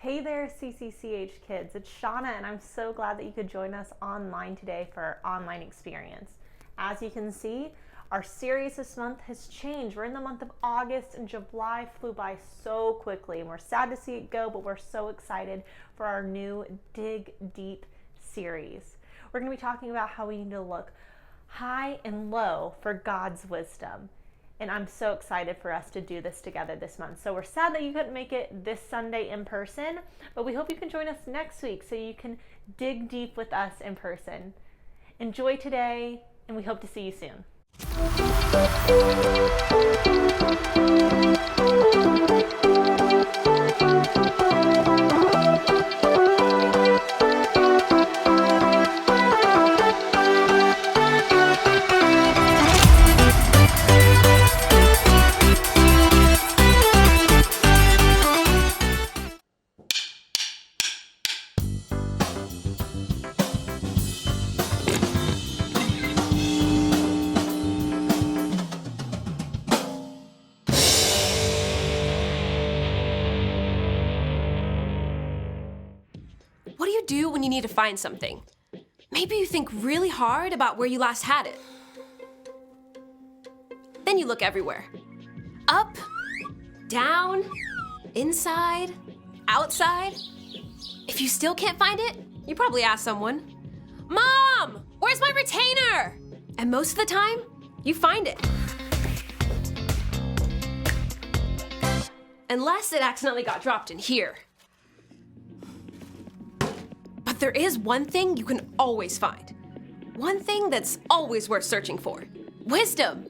Hey there, CCCH kids. It's Shauna, and I'm so glad that you could join us online today for our online experience. As you can see, our series this month has changed. We're in the month of August, and July flew by so quickly, and we're sad to see it go, but we're so excited for our new Dig Deep series. We're going to be talking about how we need to look high and low for God's wisdom. And I'm so excited for us to do this together this month. So we're sad that you couldn't make it this Sunday in person, but we hope you can join us next week so you can dig deep with us in person. Enjoy today, and we hope to see you soon. What do you do when you need to find something? Maybe you think really hard about where you last had it. Then you look everywhere. Up, down, inside, outside. If you still can't find it, you probably ask someone, "Mom, where's my retainer?" And most of the time, you find it. Unless it accidentally got dropped in here. But there is one thing you can always find. One thing that's always worth searching for. Wisdom.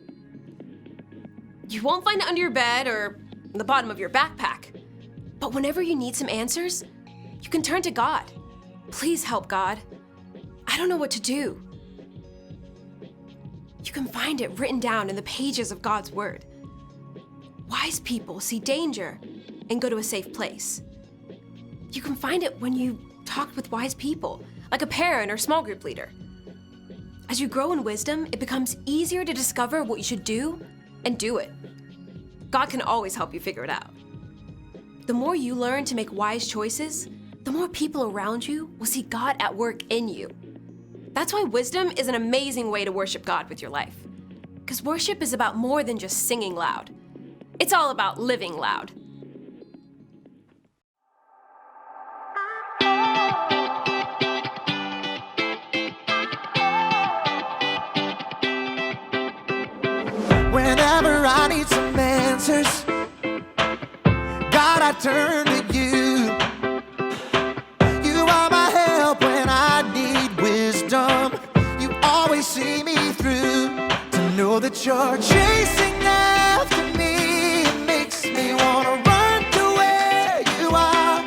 You won't find it under your bed or the bottom of your backpack. But whenever you need some answers, you can turn to God. Please help, God. I don't know what to do. You can find it written down in the pages of God's Word. Wise people see danger and go to a safe place. You can find it when you talk with wise people, like a parent or small group leader. As you grow in wisdom, it becomes easier to discover what you should do and do it. God can always help you figure it out. The more you learn to make wise choices, the more people around you will see God at work in you. That's why wisdom is an amazing way to worship God with your life. Because worship is about more than just singing loud. It's all about living loud. Whenever I need some answers, God, I turn to you. You are my help when I need wisdom. You always see me through. To know that you're chasing after me, it makes me wanna run to where you are.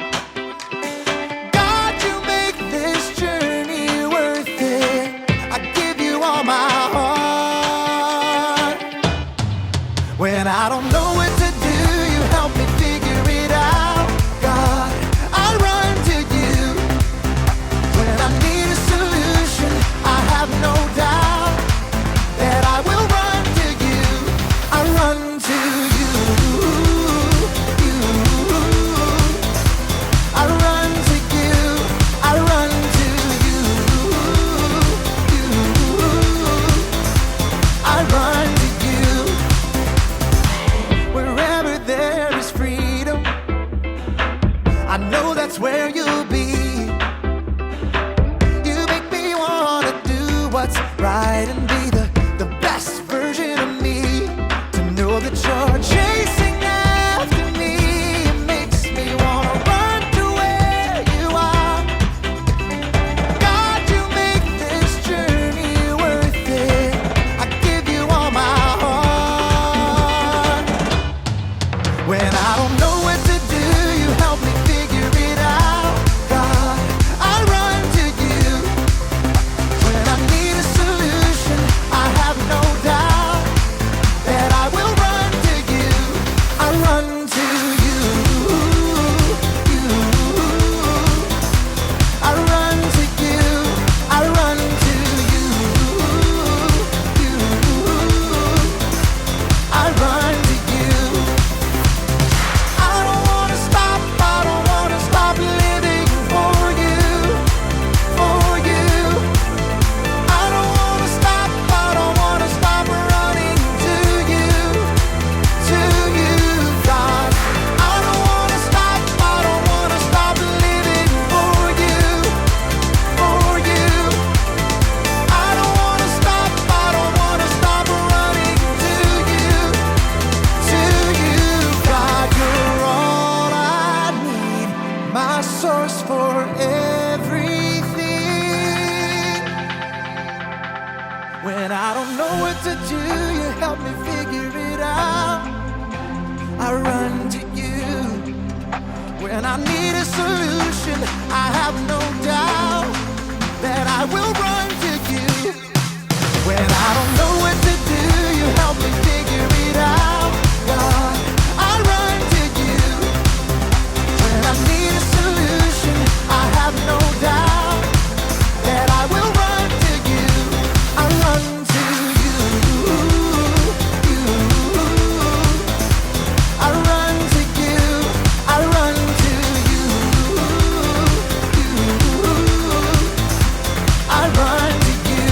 God, you make this journey worth it. I give you all my heart. When I don't know what to do, you help me figure it out. God, I run to you. When I need a solution, I have no doubt that I will run to you. I run to you. I run to you. I run to you. I run to you. Wherever there is freedom, I know that's where you'll be. You make me wanna do what's right and be the best version of me. To know that you're chasing after me, it makes me wanna run to where you are. God, you make this journey worth it. I give you all my heart. When I don't know what to do, you help me figure it out. God, I run to you. When I need a solution, I have no doubt that I will run to you. my source for everything. When I don't know what to do, you help me figure it out. I run to you. When I need a solution, I have no doubt that I will run to you. When I don't know what to do, you help me figure it out. God, I run to you. When I need a solution, I have no doubt that I will run to you. I run to you. I run to you. I run to you. I run to you.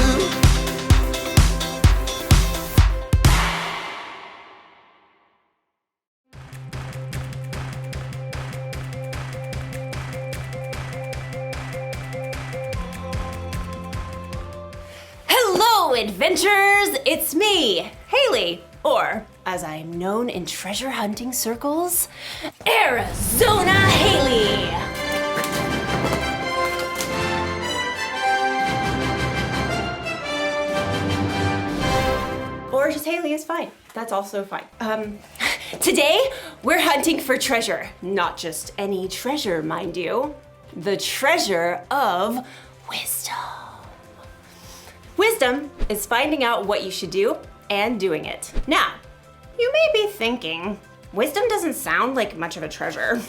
Hello, adventurers! It's me, Haley, or as I am known in treasure hunting circles, Arizona Haley! Or just Haley is fine. That's also fine. Today, we're hunting for treasure. Not just any treasure, mind you. The treasure of wisdom. Wisdom is finding out what you should do and doing it. Now, you may be thinking, wisdom doesn't sound like much of a treasure,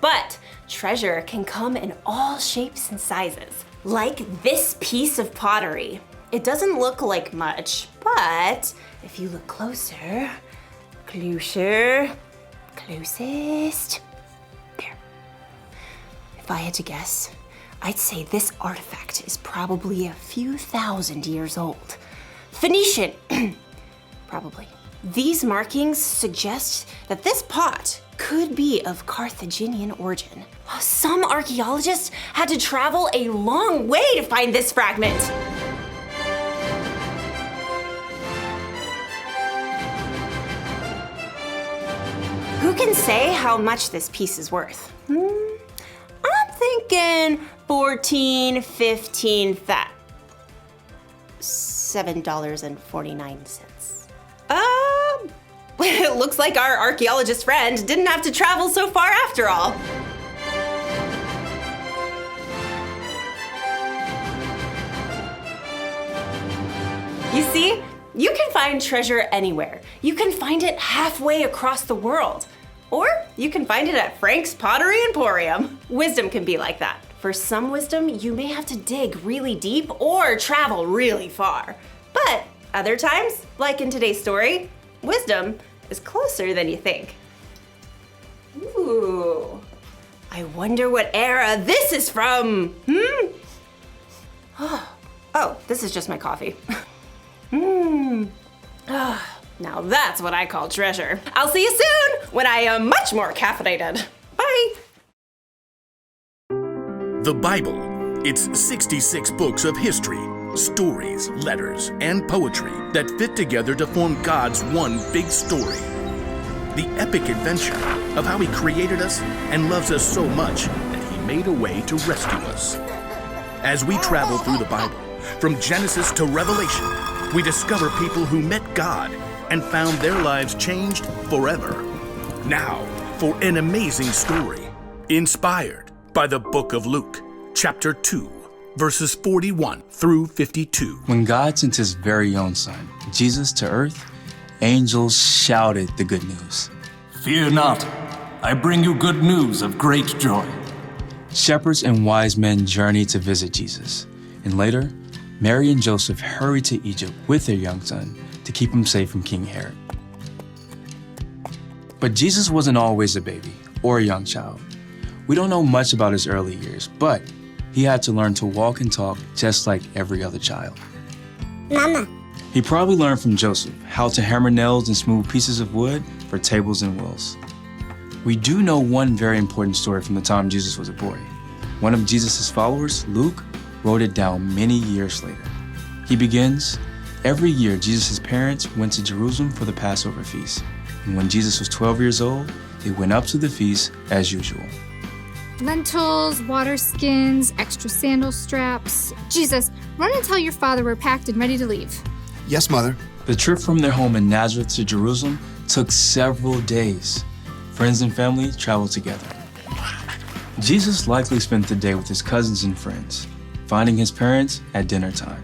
but treasure can come in all shapes and sizes. Like this piece of pottery. It doesn't look like much, but if you look closer, closest, there. If I had to guess, I'd say this artifact is probably a few thousand years old. Phoenician, probably. These markings suggest that this pot could be of Carthaginian origin. Some archaeologists had to travel a long way to find this fragment. Who can say how much this piece is worth? I'm thinking 14, 15, $7.49. It looks like our archaeologist friend didn't have to travel so far after all. You see, you can find treasure anywhere. You can find it halfway across the world. Or you can find it at Frank's Pottery Emporium. Wisdom can be like that. For some wisdom, you may have to dig really deep or travel really far. But other times, like in today's story, wisdom is closer than you think. Ooh, I wonder what era this is from. Oh, this is just my coffee. Now that's what I call treasure. I'll see you soon when I am much more caffeinated. Bye. The Bible. It's 66 books of history, stories, letters, and poetry that fit together to form God's one big story. The epic adventure of how He created us and loves us so much that He made a way to rescue us. As we travel through the Bible, from Genesis to Revelation, we discover people who met God and found their lives changed forever. Now, for an amazing story, inspired by the book of Luke, chapter 2, verses 41 through 52. When God sent His very own Son, Jesus, to earth, angels shouted the good news. Fear not, I bring you good news of great joy. Shepherds and wise men journeyed to visit Jesus, and later, Mary and Joseph hurried to Egypt with their young son to keep him safe from King Herod. But Jesus wasn't always a baby or a young child. We don't know much about his early years, but he had to learn to walk and talk just like every other child. Mama. He probably learned from Joseph how to hammer nails and smooth pieces of wood for tables and wheels. We do know one very important story from the time Jesus was a boy. One of Jesus' followers, Luke, wrote it down many years later. He begins, every year Jesus' parents went to Jerusalem for the Passover feast. And when Jesus was 12 years old, they went up to the feast as usual. Lentils, water skins, extra sandal straps. Jesus, run and tell your father we're packed and ready to leave. Yes, Mother. The trip from their home in Nazareth to Jerusalem took several days. Friends and family traveled together. Jesus likely spent the day with his cousins and friends, finding his parents at dinner time.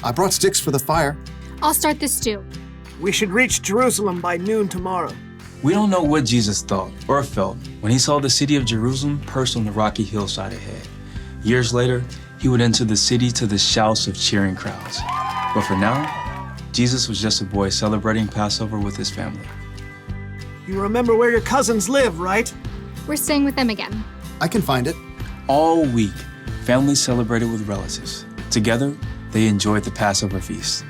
I brought sticks for the fire. I'll start this stew. We should reach Jerusalem by noon tomorrow. We don't know what Jesus thought or felt when he saw the city of Jerusalem perched on the rocky hillside ahead. Years later, he would enter the city to the shouts of cheering crowds. But for now, Jesus was just a boy celebrating Passover with his family. You remember where your cousins live, right? We're staying with them again. I can find it. All week, families celebrated with relatives. Together, they enjoyed the Passover feast.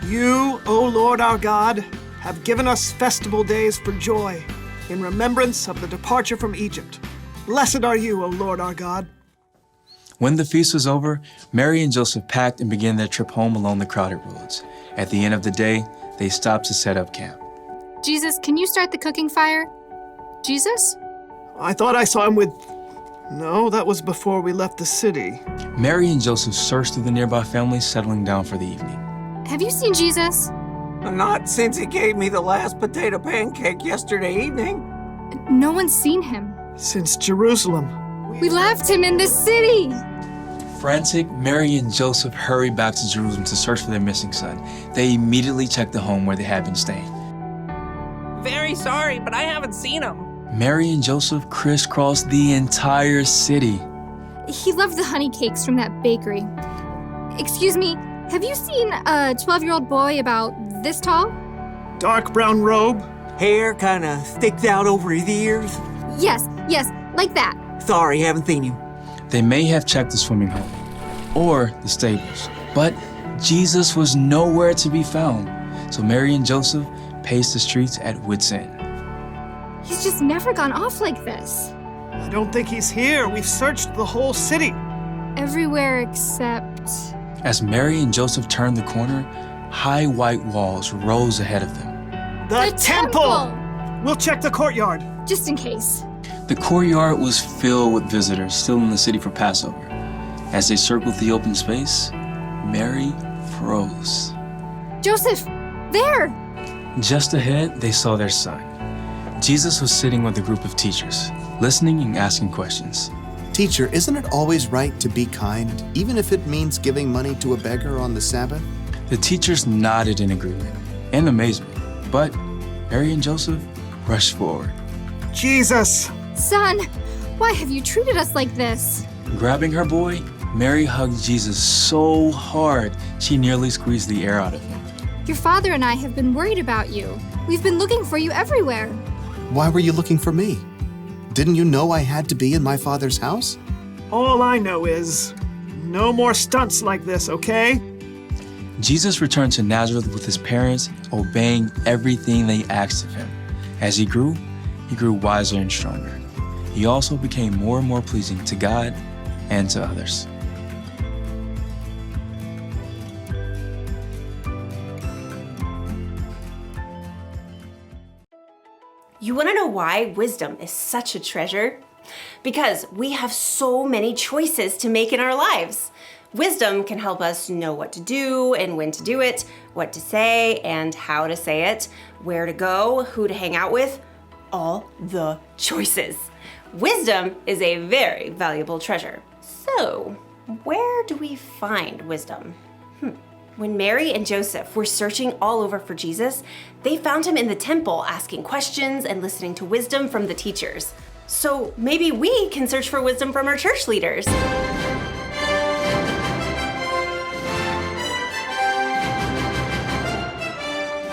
You, O Lord our God, have given us festival days for joy, in remembrance of the departure from Egypt. Blessed are you, O Lord our God. When the feast was over, Mary and Joseph packed and began their trip home along the crowded roads. At the end of the day, they stopped to set up camp. Jesus, can you start the cooking fire? Jesus? I thought I saw him with... No, that was before we left the city. Mary and Joseph searched through the nearby families, settling down for the evening. Have you seen Jesus? Not since he gave me the last potato pancake yesterday evening. No one's seen him. Since Jerusalem. We left him in the city. Frantic, Mary and Joseph hurried back to Jerusalem to search for their missing son. They immediately checked the home where they had been staying. Very sorry, but I haven't seen him. Mary and Joseph crisscrossed the entire city. He loved the honey cakes from that bakery. Excuse me, have you seen a 12-year-old boy about this tall? Dark brown robe. Hair kinda sticks out over his ears. Yes, like that. Sorry, haven't seen him. They may have checked the swimming hole or the stables, but Jesus was nowhere to be found. So Mary and Joseph paced the streets at wit's end. He's just never gone off like this. I don't think he's here. We've searched the whole city. Everywhere except... As Mary and Joseph turned the corner, high white walls rose ahead of them. The temple! We'll check the courtyard. Just in case. The courtyard was filled with visitors still in the city for Passover. As they circled the open space, Mary froze. Joseph, there! Just ahead, they saw their son. Jesus was sitting with a group of teachers, listening and asking questions. Teacher, isn't it always right to be kind, even if it means giving money to a beggar on the Sabbath? The teachers nodded in agreement and amazement, but Mary and Joseph rushed forward. Jesus! Son, why have you treated us like this? Grabbing her boy, Mary hugged Jesus so hard she nearly squeezed the air out of him. Your father and I have been worried about you. We've been looking for you everywhere. Why were you looking for me? Didn't you know I had to be in my father's house? All I know is, no more stunts like this, okay? Jesus returned to Nazareth with his parents, obeying everything they asked of him. As he grew wiser and stronger. He also became more and more pleasing to God and to others. You want to know why wisdom is such a treasure? Because we have so many choices to make in our lives. Wisdom can help us know what to do and when to do it, what to say and how to say it, where to go, who to hang out with, all the choices. Wisdom is a very valuable treasure. So, where do we find wisdom? When Mary and Joseph were searching all over for Jesus, they found him in the temple asking questions and listening to wisdom from the teachers. So maybe we can search for wisdom from our church leaders.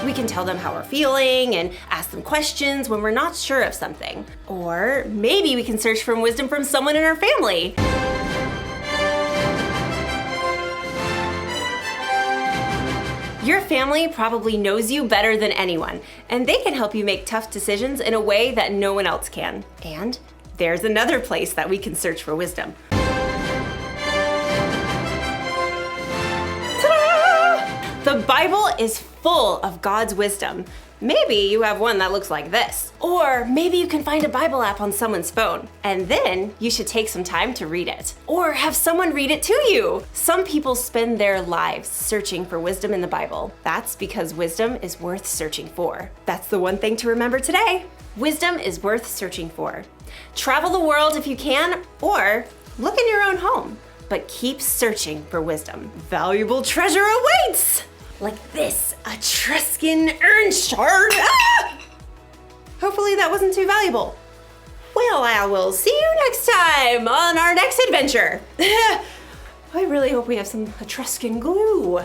We can tell them how we're feeling and ask them questions when we're not sure of something. Or maybe we can search for wisdom from someone in our family. Your family probably knows you better than anyone, and they can help you make tough decisions in a way that no one else can. And there's another place that we can search for wisdom. Ta-da! The Bible is full of God's wisdom. Maybe you have one that looks like this. Or maybe you can find a Bible app on someone's phone, and then you should take some time to read it. Or have someone read it to you. Some people spend their lives searching for wisdom in the Bible. That's because wisdom is worth searching for. That's the one thing to remember today. Wisdom is worth searching for. Travel the world if you can, or look in your own home. But keep searching for wisdom. Valuable treasure awaits! Like this Etruscan urn shard. Ah! Hopefully that wasn't too valuable. Well, I will see you next time on our next adventure. I really hope we have some Etruscan glue.